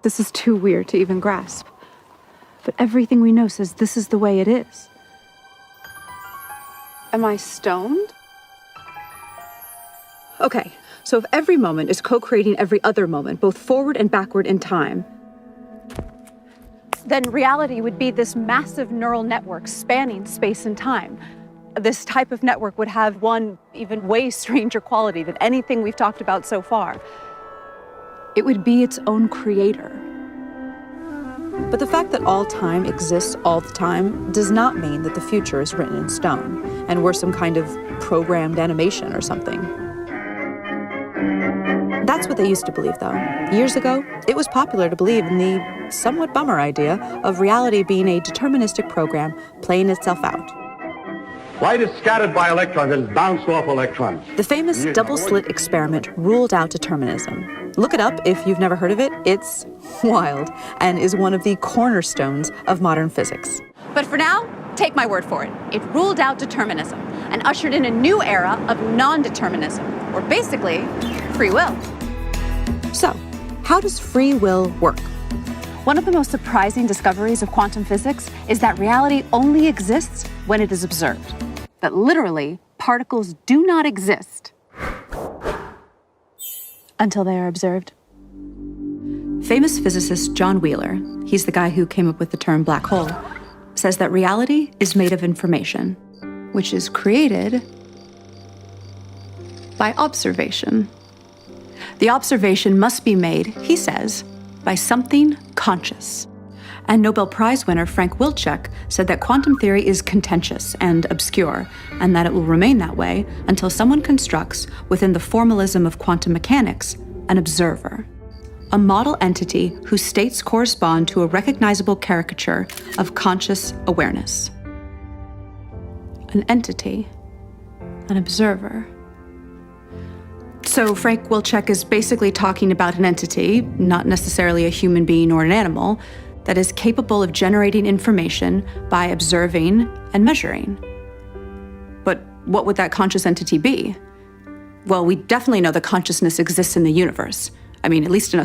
This is too weird to even grasp. But everything we know says this is the way it is. Am I stoned? Okay, so if every moment is co-creating every other moment, both forward and backward in time, then reality would be this massive neural network spanning space and time. This type of network would have one even way stranger quality than anything we've talked about so far. It would be its own creator. But the fact that all time exists all the time does not mean that the future is written in stone, and we're some kind of programmed animation or something. That's what they used to believe, though. Years ago, it was popular to believe in the somewhat bummer idea of reality being a deterministic program playing itself out. Light is scattered by electrons and is bounced off electrons. The famous double-slit experiment ruled out determinism. Look it up if you've never heard of it. It's wild and is one of the cornerstones of modern physics. But for now, take my word for it. It ruled out determinism and ushered in a new era of non-determinism, or basically, free will. So, how does free will work? One of the most surprising discoveries of quantum physics is that reality only exists when it is observed. That literally, particles do not exist until they are observed. Famous physicist John Wheeler, he's the guy who came up with the term black hole, says that reality is made of information, which is created by observation. The observation must be made, he says, by something conscious. And Nobel Prize winner Frank Wilczek said that quantum theory is contentious and obscure, and that it will remain that way until someone constructs, within the formalism of quantum mechanics, an observer. A model entity whose states correspond to a recognizable caricature of conscious awareness. An entity, an observer. So Frank Wilczek is basically talking about an entity, not necessarily a human being or an animal, that is capable of generating information by observing and measuring. But what would that conscious entity be? Well, we definitely know that consciousness exists in the universe. I mean, at least in a